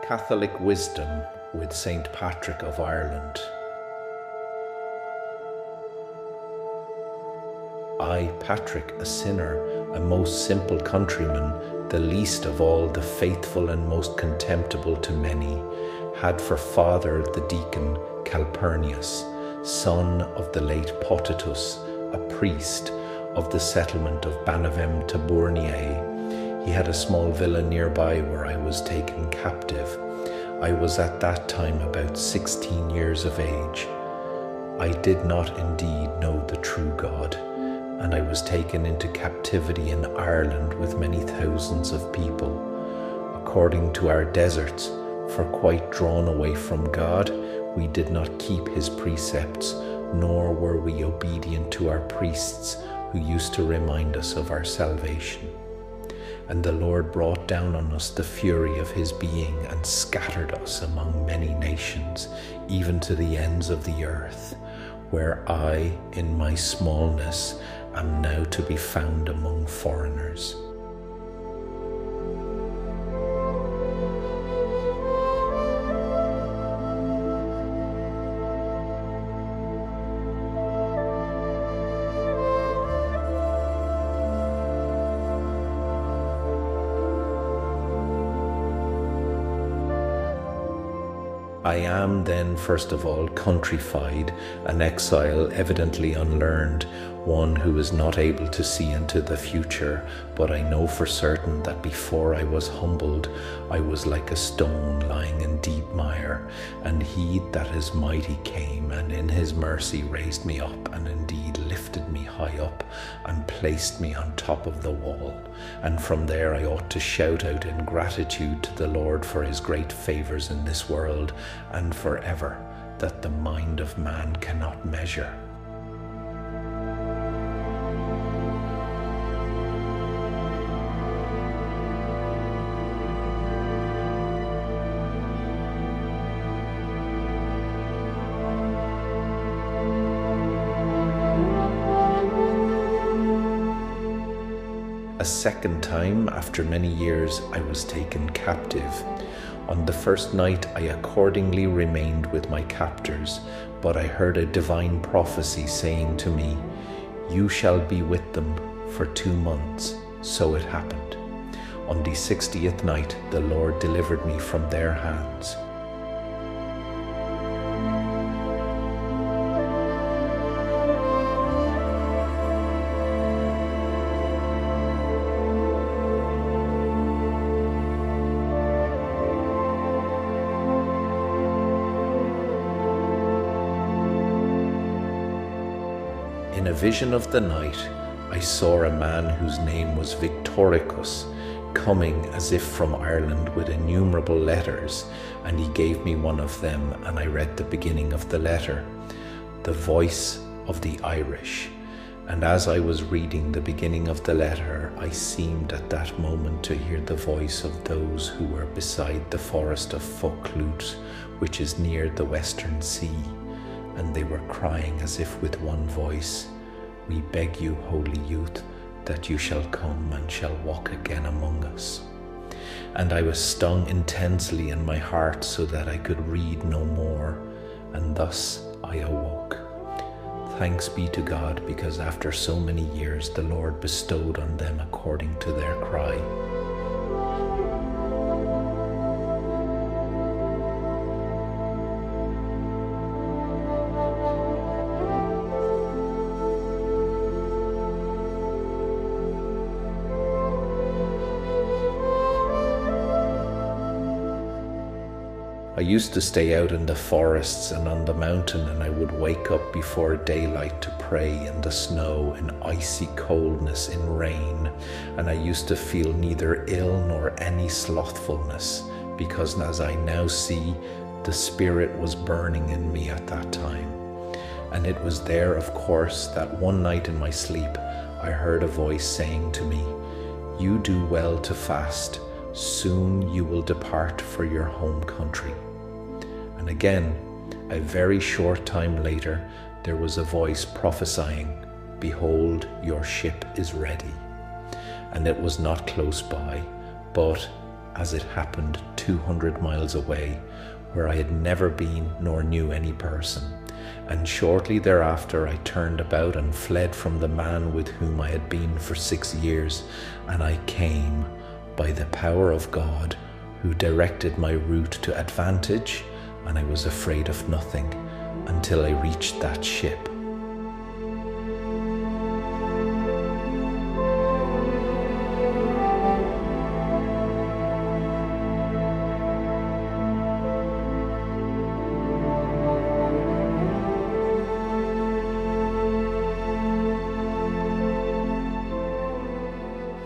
Catholic Wisdom with St. Patrick of Ireland. I, Patrick, a sinner, a most simple countryman, the least of all the faithful and most contemptible to many, had for father the deacon Calpurnius, son of the late Potitus, a priest of the settlement of Banavem Taburniae. He had a small villa nearby where I was taken captive. I was at that time about 16 years of age. I did not indeed know the true God, and I was taken into captivity in Ireland with many thousands of people. According to our deserts, for quite drawn away from God, we did not keep his precepts, nor were we obedient to our priests, who used to remind us of our salvation. And the Lord brought down on us the fury of his being and scattered us among many nations, even to the ends of the earth, where I, in my smallness, am now to be found among foreigners. I am then, first of all, countrified, an exile, evidently unlearned, one who is not able to see into the future, but I know for certain that before I was humbled, I was like a stone lying in deep mire, and he that is mighty came, and in his mercy raised me up, and indeed lifted me high up, and placed me on top of the wall. And from there I ought to shout out in gratitude to the Lord for his great favours in this world, and forever, that the mind of man cannot measure. A second time, after many years, I was taken captive. On the first night I accordingly remained with my captors, but I heard a divine prophecy saying to me, "You shall be with them for 2 months." So it happened. On the 60th night the Lord delivered me from their hands. In a vision of the night, I saw a man whose name was Victoricus, coming as if from Ireland with innumerable letters, and he gave me one of them, and I read the beginning of the letter, "The voice of the Irish." And as I was reading the beginning of the letter, I seemed at that moment to hear the voice of those who were beside the forest of Vaucluse, which is near the Western Sea, and they were crying as if with one voice, "We beg you, holy youth, that you shall come and shall walk again among us." And I was stung intensely in my heart so that I could read no more, and thus I awoke. Thanks be to God, because after so many years the Lord bestowed on them according to their cry. I used to stay out in the forests and on the mountain, and I would wake up before daylight to pray in the snow, in icy coldness, in rain, and I used to feel neither ill nor any slothfulness, because as I now see, the Spirit was burning in me at that time. And it was there, of course, that one night in my sleep I heard a voice saying to me, "You do well to fast. Soon you will depart for your home country." And again, a very short time later, there was a voice prophesying, "Behold, your ship is ready." And it was not close by, but as it happened 200 miles away, where I had never been nor knew any person. And shortly thereafter I turned about and fled from the man with whom I had been for 6 years, and I came, by the power of God, who directed my route to advantage, and I was afraid of nothing until I reached that ship.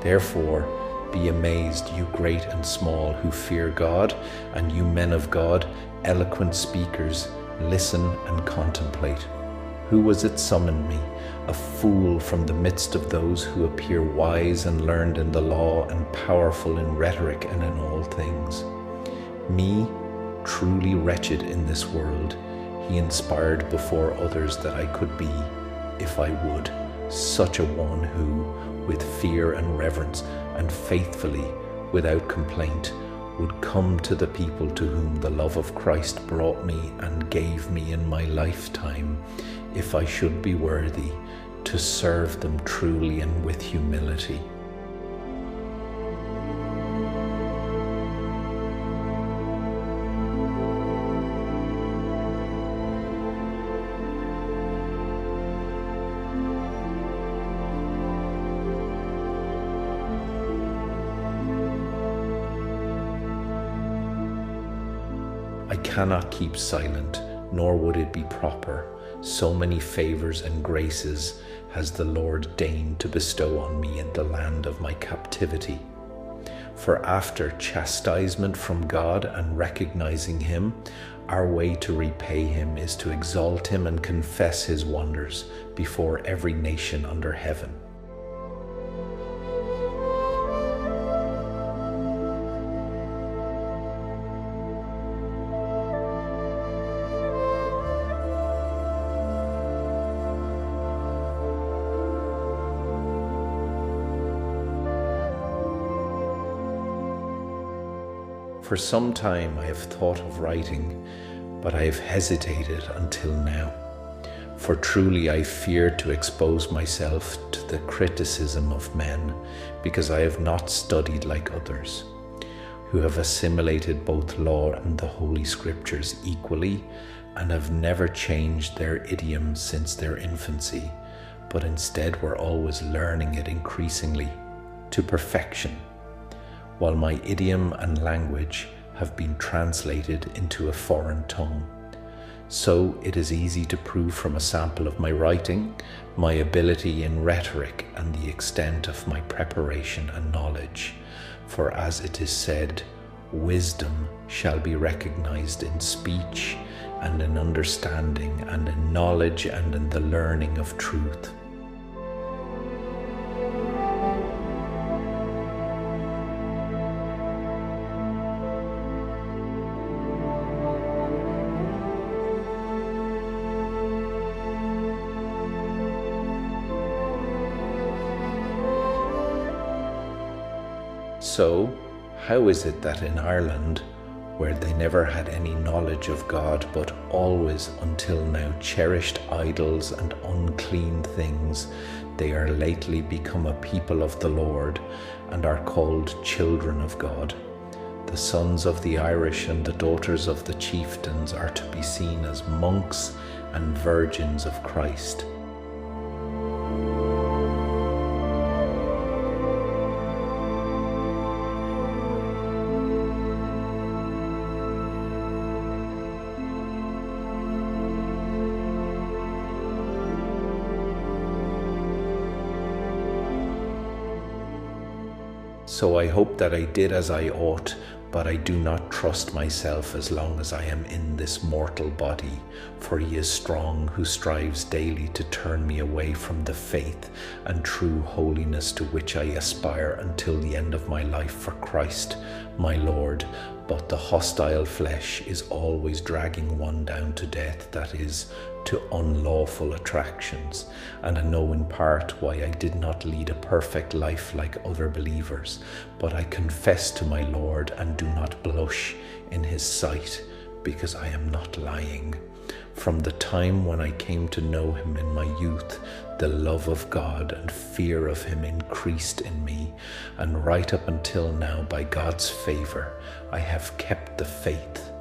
Therefore, be amazed, you great and small who fear God, and you men of God, eloquent speakers, listen and contemplate. Who was it summoned me, a fool from the midst of those who appear wise and learned in the law and powerful in rhetoric and in all things? Me, truly wretched in this world, he inspired before others that I could be, if I would, such a one who, with fear and reverence, and faithfully, without complaint, would come to the people to whom the love of Christ brought me and gave me in my lifetime, if I should be worthy, to serve them truly and with humility. I cannot keep silent, nor would it be proper. So many favors and graces has the Lord deigned to bestow on me in the land of my captivity. For after chastisement from God and recognizing him, our way to repay him is to exalt him and confess his wonders before every nation under heaven. For some time I have thought of writing, but I have hesitated until now. For truly I fear to expose myself to the criticism of men, because I have not studied like others, who have assimilated both law and the Holy Scriptures equally, and have never changed their idiom since their infancy, but instead were always learning it increasingly to perfection, while my idiom and language have been translated into a foreign tongue. So it is easy to prove from a sample of my writing, my ability in rhetoric and the extent of my preparation and knowledge. For as it is said, wisdom shall be recognized in speech and in understanding and in knowledge and in the learning of truth. So, how is it that in Ireland, where they never had any knowledge of God, but always until now cherished idols and unclean things, they are lately become a people of the Lord, and are called children of God? The sons of the Irish and the daughters of the chieftains are to be seen as monks and virgins of Christ. So I hope that I did as I ought, but I do not trust myself as long as I am in this mortal body, for he is strong who strives daily to turn me away from the faith and true holiness to which I aspire until the end of my life for Christ, my Lord, but the hostile flesh is always dragging one down to death, that is, to unlawful attractions. And I know in part why I did not lead a perfect life like other believers, but I confess to my Lord and do not blush in his sight, because I am not lying. From the time when I came to know him in my youth, the love of God and fear of him increased in me, and right up until now, by God's favor, I have kept the faith.